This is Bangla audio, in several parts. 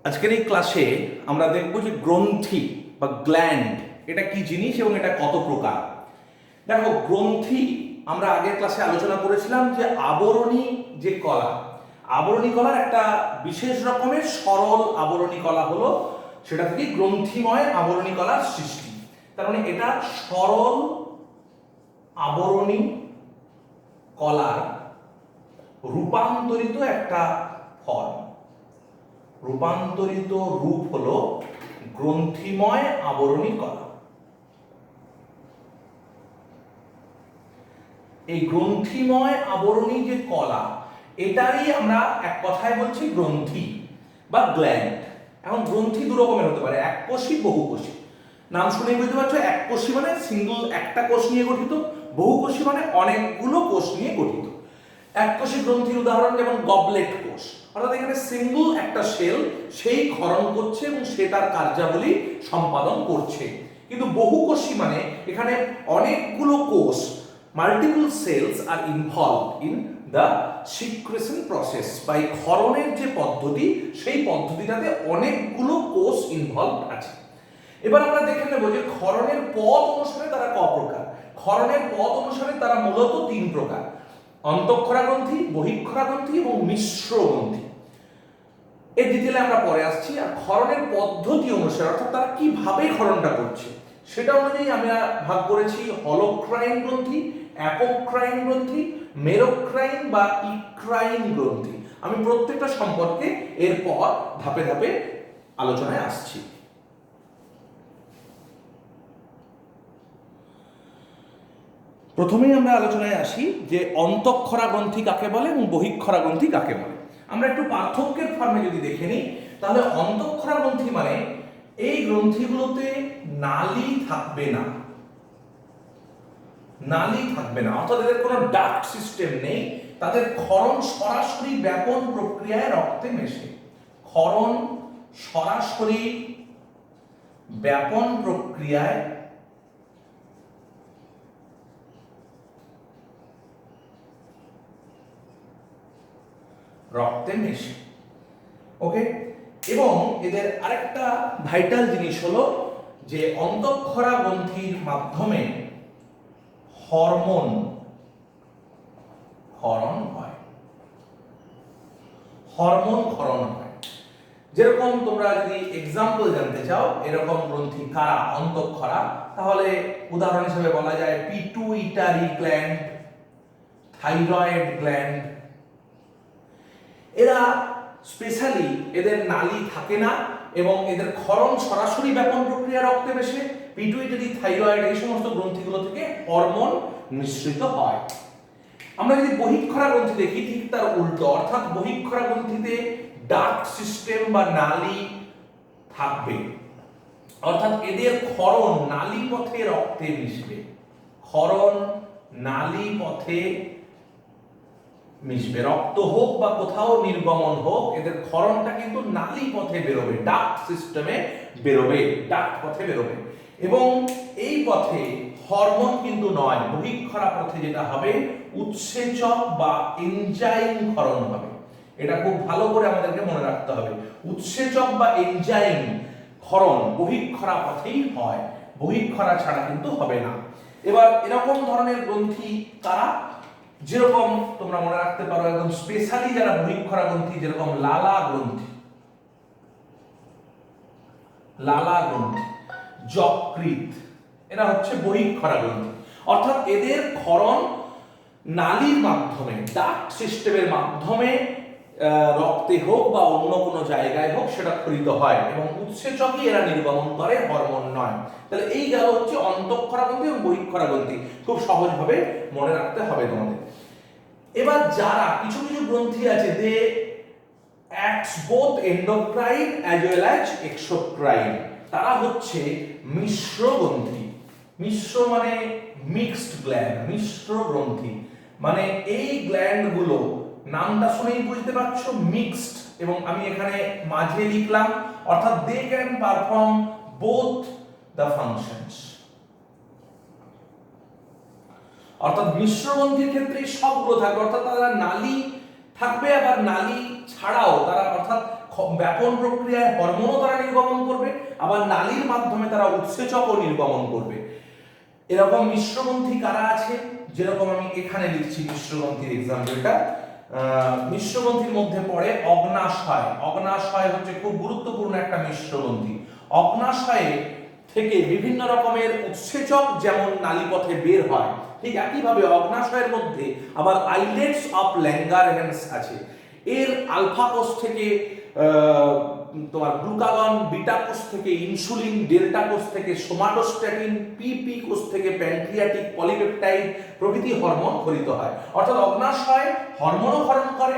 আজকের এই ক্লাসে আমরা দেখব যে গ্রন্থি বা গ্ল্যান্ড এটা কি জিনিস এবং এটা কত প্রকার। দেখো, গ্রন্থি আমরা আগের ক্লাসে আলোচনা করেছিলাম যে আবরণী যে কলা, আবরণী কলার একটা বিশেষ রকমের সরল আবরণী কলা হলো, সেটা থেকে গ্রন্থিময় আবরণী কলার সৃষ্টি। তার মানে এটা সরল আবরণী কলার রূপান্তরিত একটা ফর্ম। রূপান্তরিত রূপ হলো গ্রন্থিময় আবরণী কলা। এই গ্রন্থিময় আবরণী যে কলা, এটারই আমরা এক কথায় বলছি গ্রন্থি বা গ্ল্যান্ড। এখন গ্রন্থি দু রকমের হতে পারে, এককোষী, বহুকোষী। নাম শুনেই বুঝতে পারছো, এককোষী মানে সিঙ্গল একটা কোষ নিয়ে গঠিত, বহুকোষী মানে অনেকগুলো কোষ নিয়ে গঠিত। এককোষী গ্রন্থির উদাহরণ যেমন গবলেট কোষ, অর্থাৎ এখানে সিঙ্গল একটা সেল সেই ক্ষরণ করছে এবং সে তার কার্যাবলী সম্পাদন করছে। কিন্তু বহুকোষী মানে এখানে অনেকগুলো কোষ, multiple cells are involved in the secretion process. বা এই ক্ষরণের যে পদ্ধতি, সেই পদ্ধতিটাতে অনেকগুলো কোষ ইনভলভড আছে। এবার আমরা দেখে নেব যে ক্ষরণের পথ অনুসারে তারা ক প্রকার। ক্ষরণের পথ অনুসারে তারা মূলত তিন প্রকার: অন্তঃক্ষরা গ্রন্থি, বহিঃক্ষরা গ্রন্থি এবং মিশ্র গ্রন্থি। এর ডিটেইলে আমরা পরে আসছি। আর ক্ষরণের পদ্ধতি অনুসারে, অর্থাৎ তারা কিভাবে ক্ষরণটা করছে, সেটা অনুযায়ী আমরা ভাগ করেছি হলোক্রাইন গ্রন্থি, অ্যাপোক্রাইন গ্রন্থি, মেরোক্রাইন বা ইক্রাইন গ্রন্থি। আমি প্রত্যেকটা সম্পর্কে এরপর ধাপে ধাপে আলোচনায় আসছি। প্রথমেই আমরা আলোচনায় আসি যে অন্তঃক্ষরা গ্রন্থি কাকে বলে এবং বহিঃক্ষরা গ্রন্থি কাকে বলে। আমরা একটু পার্থক্যের ফর্মে যদি দেখে নিই, তাহলে অন্তঃক্ষরা গ্রন্থি মানে এই গ্রন্থিগুলোতে নালী থাকবে না। নালী থাকবে না, অর্থাৎ এদের কোনো ডাক্ট সিস্টেম নেই। তাদের ক্ষরণ সরাসরি ব্যাপন প্রক্রিয়ায় রক্তে মেশে। ক্ষরণ সরাসরি ব্যাপন প্রক্রিয়ায় রক্তে মেশে। ওকে, এবং এদের আরেকটা ভাইটাল জিনিস হলো যে অন্তঃক্ষরা গ্রন্থির মাধ্যমে হরমোন ক্ষরণ হয়। হরমোন ক্ষরণ হয়। যেরকম তোমরা যদি এক্সাম্পল জানতে চাও এরকম গ্রন্থি কারা অন্তঃক্ষরা, তাহলে উদাহরণ হিসেবে বলা যায় পিটুইটারি গ্ল্যান্ড, থাইরয়েড গ্ল্যান্ড। এরা স্পেশালি এদের নালী থাকে না এবং এদের ক্ষরণ সরাসরি ব্যাপন প্রক্রিয়া রক্তে মেশে। পিটুইটারি, থাইরয়েড এই সমস্ত গ্রন্থিগুলো থেকে হরমোন নিঃসৃত হয়। আমরা যদি বহিঃক্ষরা গ্রন্থি দেখি, ঠিক তার উল্টো, অর্থাৎ বহিঃক্ষরা গ্রন্থিতে ডাক্ট সিস্টেম বা নালী থাকবে, অর্থাৎ এদের ক্ষরণ নালী পথে রক্তে মিশবে। ক্ষরণ নালী পথে মিশবে, রক্ত হোক বা কোথাও নির্গমন হোক, এদের ক্ষরণটা কিন্তু নালী পথে বেরোবে, ডাক্ট সিস্টেমে বেরোবে, ডাক্ট পথে বেরোবে। এবং এই পথে হরমোন কিন্তু নয়, বহিঃক্ষরা পথে যেটা হবে উৎসেচক বা এনজাইম ক্ষরণ হবে। এটা খুব ভালো করে আমাদেরকে মনে রাখতে হবে, উৎসেচক বা এনজাইম ক্ষরণ বহিঃক্ষরা পথেই হয়, বহিঃক্ষরা ছাড়া কিন্তু হবে না। এবার এরকম ধরনের গ্রন্থি কারা, যেরকম তোমরা মনে রাখতে পারো একদম স্পেশালি যারা বহিঃক্ষরা গ্রন্থি, যেরকম লালা গ্রন্থি, লালা গ্রন্থি, যকৃৎ, এরা হচ্ছে বহিঃক্ষরা গ্রন্থি। অর্থাৎ এদের ক্ষরণ নালীর মাধ্যমে, ডাক্ট সিস্টেমের মাধ্যমে রক্তে হোক বা অন্য কোনো জায়গায় হোক সেটা ক্ষরিত হয় এবং উৎসেচকই এরা নির্গমন করে, হরমোন নয়। তাহলে এই গেল হচ্ছে অন্তঃক্ষরা গ্রন্থি এবং বহিঃক্ষরা গ্রন্থি, খুব সহজভাবে মনে রাখতে হবে তোমাদের। এবার যারা কিছু কিছু গ্রন্থি আছে, they acts both endocrine as well as exocrine, তারা হচ্ছে মিশ্র গ্রন্থি। মিশ্র মানে মিক্সড গ্ল্যান্ড, মিশ্র গ্রন্থি মানে এই গ্ল্যান্ডগুলো নামটা শুনেই বুঝতে পারছো মিক্সড, এবং আমি এখানে মাঝে লিখলাম, অর্থাৎ they can perform both the functions. অর্থাৎ মিশ্র গ্রন্থির ক্ষেত্রে সবগুলো থাকবে, অর্থাৎ তারা নালী থাকবে, আবার নালী ছাড়াও তারা, অর্থাৎ ব্যাপন প্রক্রিয়ায় হরমোনও তারা নির্গমন করবে, আবার নালীর মাধ্যমে তারা উৎসেচকও নির্গমন করবে। এরকম মিশ্রগ্রন্থি কারা আছে, যেরকম আমি এখানে লিখছি মিশ্রগ্রন্থির এক্সাম্পলটা। মিশ্রগ্রন্থির মধ্যে পড়ে অগ্নাশয়। অগ্নাশয় হচ্ছে খুব গুরুত্বপূর্ণ একটা মিশ্রগ্রন্থি। অগ্নাশয়ে থেকে বিভিন্ন রকমের উৎসেচক যেমন নালীপথে বের হয়, ঠিক একইভাবে অগ্নাশয়ের মধ্যে আবার আইলেটস অফ ল্যাঙ্গারহ্যান্স আছে। এর আলফা কোষ থেকে তোমার গ্লুকাগন, বিটা কোষ থেকে ইনসুলিন, ডেল্টা কোষ থেকে সোমাটোস্ট্যাটিন, পিপি কোষ থেকে প্যানক্রিয়াটিক পলিপেপটাইড প্রভৃতি হরমোন ক্ষরিত হয়। অর্থাৎ অগ্নাশয় হরমোনও ক্ষরণ করে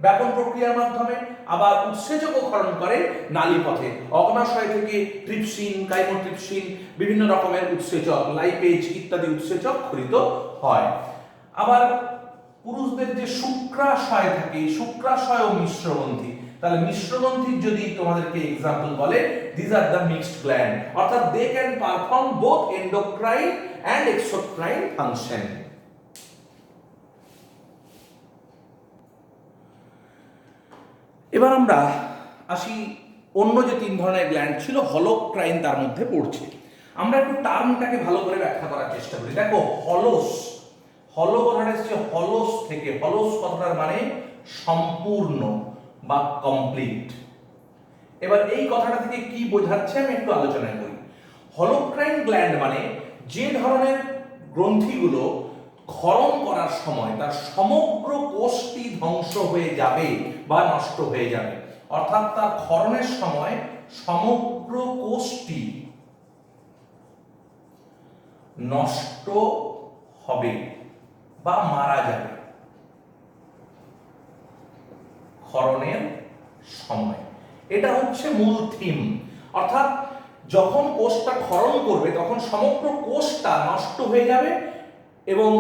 ব্যাপন প্রক্রিয়ার মাধ্যমে, আবার উৎসেচকও ক্ষরণ করে নালীপথে। অগ্নাশয় থেকে ট্রিপসিন, কাইমোট্রিপসিন, বিভিন্ন রকমের উৎসেচক, লাইপেজ ইত্যাদি উৎসেচক ক্ষরিত হয়। আবার পুরুষদের যে শুক্রাশয় থাকে, শুক্রাশয় ও মিশ্রগ্রন্থি। তাহলে মিশ্রগ্রন্থির যদি তোমাদেরকে এক্সাম্পল বলে, this are the mixed gland, অর্থাৎ they can perform both endocrine and exocrine function. এবার আমরা আসি অন্য যে তিন ধরনের গ্ল্যান্ড ছিল, হলোক্রাইন তার মধ্যে পড়ছে। আমরা একটু টার্মটাকে ভালো করে ব্যাখ্যা করার চেষ্টা করি। দেখো হলোস, হলো কথাটা এসেছে হলোস থেকে। হলোস কথাটার মানে সম্পূর্ণ বা কমপ্লিট। এবার এই কথাটা থেকে কি বোঝাচ্ছে আমি একটু আলোচনা করি। হলোক্রাইন গ্ল্যান্ড মানে যে ধরনের গ্রন্থিগুলো ক্ষরণ করার সময় তার সমগ্র কোষটি ধ্বংস হয়ে যাবে বা নষ্ট হয়ে যাবে, অর্থাৎ তার ক্ষরণের সময় সমগ্র কোষটি নষ্ট হবে বা মারা যাবে ক্ষরণের সময়। এটা হচ্ছে মূল থিম। অর্থাৎ যখন কোষটা ক্ষরণ করবে তখন সমগ্র কোষটা নষ্ট হয়ে যাবে এবং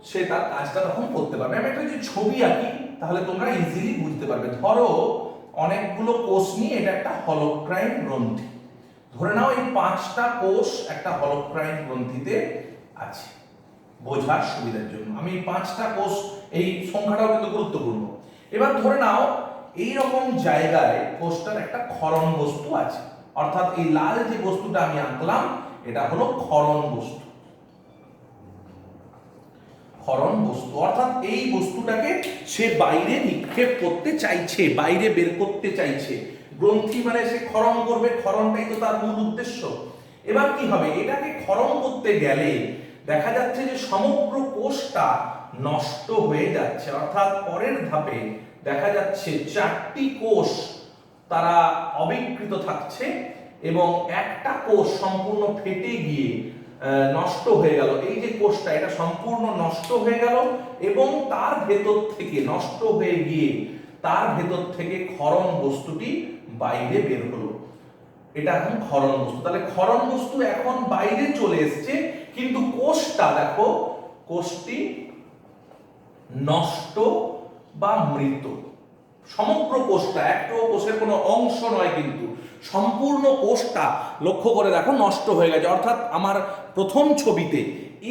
সে তার কাজটা তখন করতে পারবে। আমি একটা যদি ছবি আঁকি তাহলে তোমরা ইজিলি বুঝতে পারবে। ধরো অনেকগুলো কোষ নিয়ে এটা একটা হলোক্রাইন গ্রন্থি। ধরে নাও এই 5টা কোষ একটা হলোক্রাইন গ্রন্থিতে আছে। বোঝার সুবিধার জন্য আমি এই 5টা কোষ, এই সংখ্যাটাও কিন্তু গুরুত্বপূর্ণ। এবার ধরে নাও এই রকম জায়গায় কোষটার একটা ক্ষরণ বস্তু আছে, অর্থাৎ এই লাল যে বস্তুটা আমি আঁকলাম এটা হলো ক্ষরণ বস্তু। ক্ষরণ বস্তু অর্থাৎ এই বস্তুটাকে সে বাইরে নিক্ষেপ করতে চাইছে, বাইরে বের করতে চাইছে। গ্রন্থি মানে সে ক্ষরণ করবে, ক্ষরণটাই তো তার মূল উদ্দেশ্য। এবার কি হবে, এটাকে ক্ষরণ করতে গেলে দেখা যাচ্ছে যে সমগ্র কোষটা নষ্ট হয়ে যাচ্ছে। অর্থাৎ পরের ধাপে দেখা যাচ্ছে 4টি কোষ তারা অবিকৃত থাকছে এবং একটা কোষ সম্পূর্ণ ফেটে গিয়ে নষ্ট হয়ে গেল। এই যে কোষটা এটা সম্পূর্ণ নষ্ট হয়ে গেল এবং তার ভেতর থেকে নষ্ট হয়ে গিয়ে তার ভেতর থেকে ক্ষরণ বস্তুটি বাইরে বের হলো। এটা এখন ক্ষরণ বস্তু। তাহলে ক্ষরণ বস্তু এখন বাইরে চলে এসছে, কিন্তু কোষটা দেখো, কোষটি নষ্ট বা মৃত। সমগ্র কোষটা, একটু কোষের কোনো অংশ নয়, কিন্তু সম্পূর্ণ কোষটা লক্ষ্য করে দেখো নষ্ট হয়ে গেছে। অর্থাৎ আমার প্রথম ছবিতে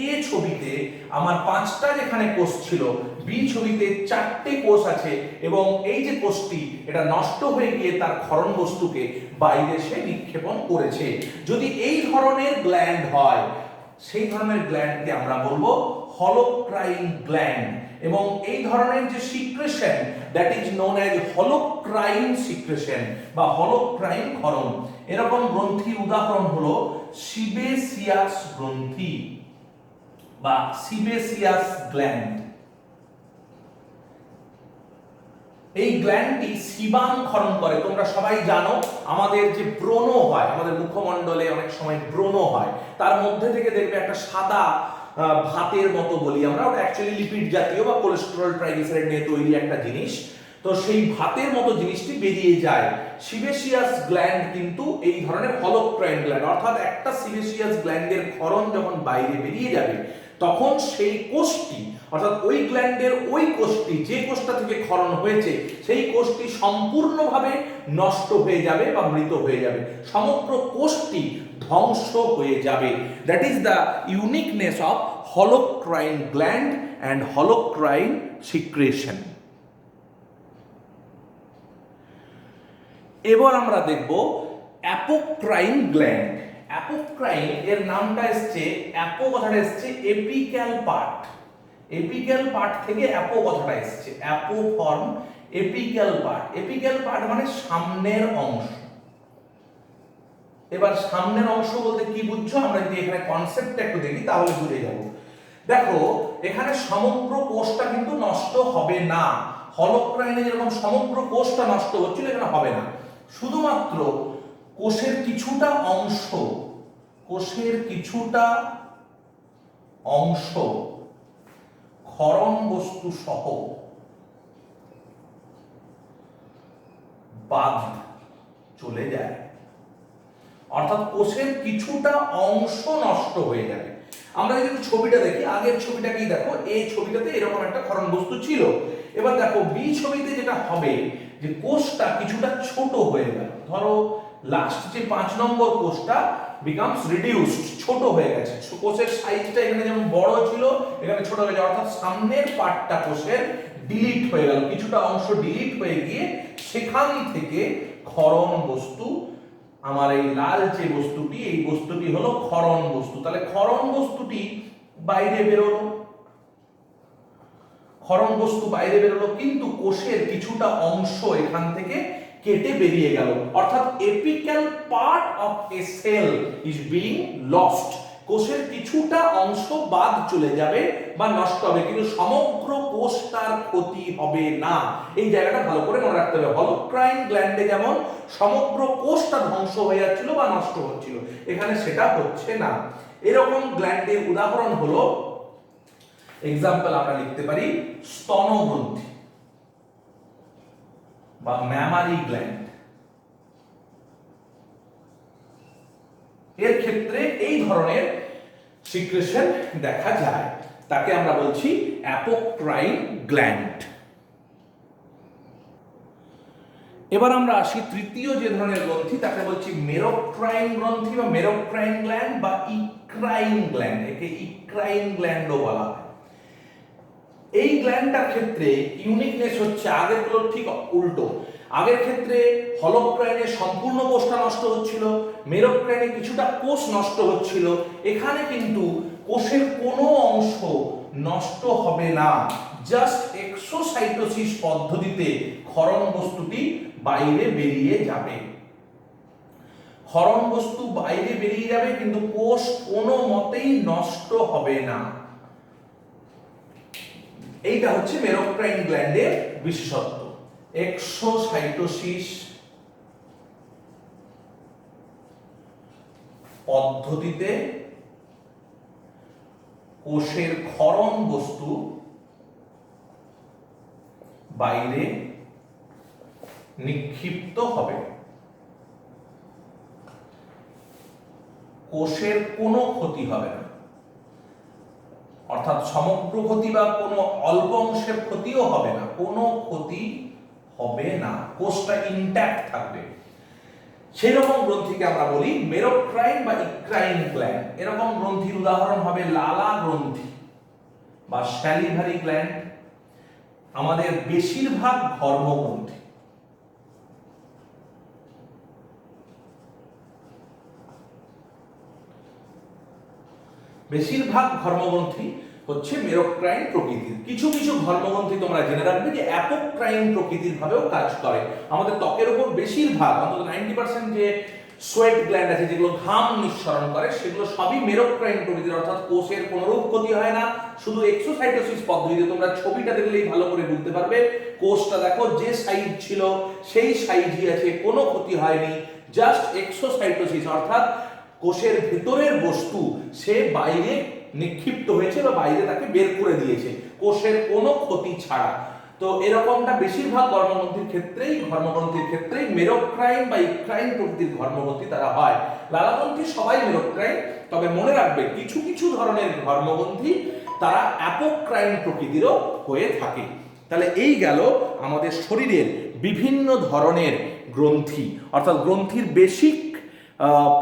এ ছবিতে আমার 5টা যেখানে কোষ ছিল, বি ছবিতে 4টে কোষ আছে এবং এই যে কোষটি এটা নষ্ট হয়ে গিয়ে তার ক্ষরণ বস্তুকে বাইরে সে নিক্ষেপণ করেছে। যদি এই ধরনের গ্ল্যান্ড হয় সেই ধরনের গ্ল্যান্ডকে আমরা বলবো হলোক্রাইন গ্ল্যান্ড। এবং এই ধরনের যে secretion, that is known as holocrine secretion বা হলোক্রাইন ক্ষরণ। এরকম গ্রন্থির উদাহরণ হলো সিবেসিয়াস গ্রন্থি বা সিবেসিয়াস গ্ল্যান্ড। এই গ্ল্যান্ডটি সিবাম ক্ষরণ করে। তোমরা সবাই জানো আমাদের যে ব্রণ হয়, আমাদের মুখমণ্ডলে অনেক সময় ব্রণ হয়, তার মধ্যে থেকে দেখবে একটা সাদা ভাতের মতো বলি আমরা, ওটা অ্যাকচুয়ালি লিপিড জাতীয় বা কোলেস্টেরল ট্রাইগ্লিসারাইড নিয়ে তৈরি একটা জিনিস। তো সেই ভাতের মতো জিনিসটি বেরিয়ে যায়। সিবেসিয়াস গ্ল্যান্ড কিন্তু এই ধরনের হলোক্রাইন গ্ল্যান্ড। অর্থাৎ একটা সিবেসিয়াস গ্ল্যান্ডের ক্ষরণ যখন বাইরে বেরিয়ে যাবে তখন সেই কোষটি, অর্থাৎ ওই গ্ল্যান্ডের ওই কোষটি, যে কোষটা থেকে ক্ষরণ হয়েছে সেই কোষটি সম্পূর্ণভাবে নষ্ট হয়ে যাবে বা মৃত হয়ে যাবে। সমগ্র কোষটি ধ্বংস হয়ে যাবে। That is the uniqueness of holocrine gland and holocrine secretion. এবার আমরা দেখব অ্যাপোক্রাইন গ্ল্যান্ড। অ্যাপোক্রাইন এর নামটা এসছে, অ্যাপো কথাটা এসছে এপিক্যাল পার্ট, এপিক্যাল পার্ট থেকে অ্যাপো কথাটা এসছে, apo form apical part. Apical part মানে সামনের অংশ। এবার সামনের অংশ বলতে কি বুঝছো, আমরা যদি এখানে কনসেপ্টটা একটু দেখি তাহলে বুঝে যাব। দেখো এখানে সমগ্র কোষটা কিন্তু নষ্ট হবে না। হলোক্রাইনে যেরকম সমগ্র কোষটা নষ্ট হচ্ছিল, এখানে হবে না। শুধুমাত্র কোষের কিছুটা অংশ, কোষের কিছুটা অংশ ক্ষরণ বস্তু সহ বাদ চলে যায়, অর্থাৎ কোষের কিছুটা অংশ নষ্ট হয়ে যাবে। আমরা যদি ছবিটা দেখি, আগের ছবিটাকেই দেখো, এই ছবিটাতে এরকম একটা ক্ষরণ বস্তু ছিল। এবার দেখো বি ছবিতে যেটা হবে যে কোষটা কিছুটা ছোট হয়ে গেল। ধরো লাস্ট যে 5 নম্বর কোষটা বিকামস রিডিউসড, ছোট হয়ে গেছে। কোষের সাইজটা এখানে যেমন বড় ছিল, এখানে ছোট হয়ে গেছে, অর্থাৎ সামনের পার্টটা কোষের ডিলিট হয়ে গেল, কিছুটা অংশ ডিলিট হয়ে গিয়ে সেখান থেকে ক্ষরণ বস্তু, আমার এই লাল যে বস্তুটি, এই বস্তুটি হলো ক্ষরণ বস্তু। তাহলে ক্ষরণ বস্তুটি বাইরে বেরোলো, ক্ষরণ বস্তু বাইরে বেরোলো, কিন্তু কোষের কিছুটা অংশ এখান থেকে কেটে বেরিয়ে গেল, অর্থাৎ apical part of a cell is being lost. কোষের কিছুটা অংশ বাদ চলে যাবে বা নষ্ট হবে, কিন্তু সমগ্র কোষটার ক্ষতি হবে না। এই জায়গাটা ভালো করে মনে রাখতে হবে। হলোক্রাইন গ্ল্যান্ডে যেমন সমগ্র কোষটা ধ্বংস হয়ে যাচ্ছিল বা নষ্ট হচ্ছিল, এখানে সেটা হচ্ছে না। এরকম গ্ল্যান্ডের উদাহরণ হলো, এক্সাম্পল আমরা লিখতে পারি স্তনগ্রন্থি বা ম্যামারি গ্ল্যান্ড। এর ক্ষেত্রে এই ধরনের সিক্রেশন দেখা যায়, তাকে আমরা বলছি অ্যাপোক্রাইন গ্ল্যান্ড। এবার আমরা আসি তৃতীয় যে ধরনের গ্রন্থি, তাকে বলছি মেরোক্রাইন গ্রন্থি বা মেরোক্রাইন গ্ল্যান্ড বা ইক্রাইন গ্ল্যান্ড। একে ইক্রাইন গ্ল্যান্ডও বলা হয়। এই গ্ল্যান্ডটার ক্ষেত্রে ইউনিকনেস হচ্ছে আগেরগুলোর ঠিক উল্টো। আগের ক্ষেত্রে হলোক্রাইনে সম্পূর্ণ কোষটা নষ্ট হচ্ছিল, মেরোক্রাইনে কিছুটা কোষ নষ্ট হচ্ছিল। এখানে কিন্তু কোষের কোনো অংশ নষ্ট হবে না, জাস্ট এক্সোসাইটোসিস পদ্ধতিতে ক্ষরণ বস্তুটি বাইরে বেরিয়ে যাবে। ক্ষরণ বস্তু বাইরে বেরিয়ে যাবে, কিন্তু কোষ কোনো মতেই নষ্ট হবে না। এইটা হচ্ছে মেরোক্রাইন গ্ল্যান্ডের বিশেষত্ব। এক্সোসাইটোসিস পদ্ধতিতে কোষের ক্ষরণ বস্তু বাইরে নিক্ষিপ্ত হবে, কোষের কোনো ক্ষতি হবে না, অর্থাৎ সমগ্র ক্ষতি বা কোনো অল্প অংশের ক্ষতিও হবে না, কোনো ক্ষতি হবে না, কোষটা ইনট্যাক্ট থাকবে। সেই রকম গ্রন্থিকে আমরা বলি মেরোক্রাইন বা ইক্রাইন গ্ল্যান্ড। এরকম গ্রন্থির উদাহরণ হবে লালা গ্রন্থি বা স্যালিভারি গ্ল্যান্ড। আমাদের বেশিরভাগ ঘর্মগ্রন্থি, বেশিরভাগ ধর্মগ্রন্থি হচ্ছে মেরোক্রাইন প্রকৃতির। কিছু কিছু ধর্মগ্রন্থি তোমরা জেনে রাখবে যে অ্যাপোক্রাইন প্রকৃতির ভাবেও কাজ করে। আমাদের ত্বকের উপর বেশিরভাগ, অন্তত 90% যে সোয়েট গ্ল্যান্ড আছে, যেগুলো ঘাম নিঃসরণ করে, সেগুলো সবই মেরোক্রাইন প্রকৃতির, অর্থাৎ কোষের কোনরূপ ক্ষতি হয় না। শুধু এক্সোসাইটোসিস পদ্ধতিতে, তোমরা ছবিটা দেখলেই ভালো করে বুঝতে পারবে, কোষটা দেখো যে সাইজ ছিল সেই সাইজই আছে, কোনো ক্ষতি হয়নি, জাস্ট এক্সোসাইটোসিস, অর্থাৎ কোষের ভেতরের বস্তু সে বাইরে নিক্ষিপ্ত হয়েছে বা বাইরে তাকে বের করে দিয়েছে, কোষের কোনো ক্ষতি ছাড়া। তো এরকমটা বেশিরভাগ ধর্মগ্রন্থির ক্ষেত্রেই মেরোক্রাইন বা ইক্রাইন প্রকৃতির ধর্মগ্রন্থি তারা হয়। লালাগ্রন্থি সবাই মেরোক্রাইন, তবে মনে রাখবে কিছু কিছু ধরনের ধর্মগ্রন্থি তারা অ্যাপোক্রাইন প্রকৃতিরও হয়ে থাকে। তাহলে এই গেল আমাদের শরীরের বিভিন্ন ধরনের গ্রন্থি, অর্থাৎ গ্রন্থির বেসিক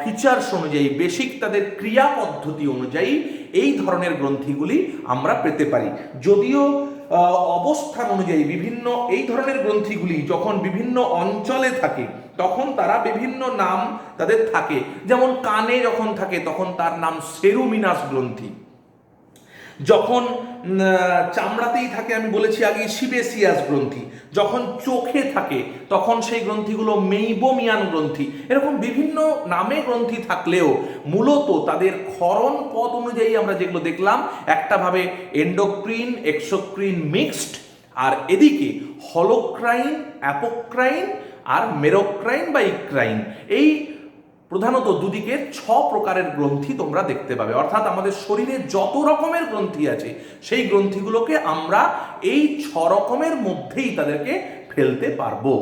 ফিচার্স অনুযায়ী, বেসিক তাদের ক্রিয়া পদ্ধতি অনুযায়ী এই ধরনের গ্রন্থিগুলি আমরা পেতে পারি। যদিও অবস্থান অনুযায়ী বিভিন্ন এই ধরনের গ্রন্থিগুলি যখন বিভিন্ন অঞ্চলে থাকে তখন তারা বিভিন্ন নাম তাদের থাকে। যেমন কানে যখন থাকে তখন তার নাম সেরুমিনাস গ্রন্থি, যখন চামড়াতেই থাকে আমি বলেছি আগে সিবেসিয়াস গ্রন্থি, যখন চোখে থাকে তখন সেই গ্রন্থিগুলো মেইবোমিয়ান গ্রন্থি। এরকম বিভিন্ন নামে গ্রন্থি থাকলেও মূলত তাদের ক্ষরণ পথ অনুযায়ী আমরা যেগুলো দেখলাম, একটা ভাবে এন্ডোক্রিন এক্সোক্রিন মিক্সড, আর এদিকে হলোক্রাইন অ্যাপোক্রাইন আর মেরোক্রাইন বা ইক্রাইন, এই প্রধানত দুদিকের 6 প্রকারের গ্রন্থি তোমরা দেখতে পাবে। অর্থাৎ আমাদের শরীরে যত রকমের গ্রন্থি আছে সেই গ্রন্থিগুলোকে আমরা এই 6 রকমের মধ্যেই তাদেরকে ফেলতে পারবো।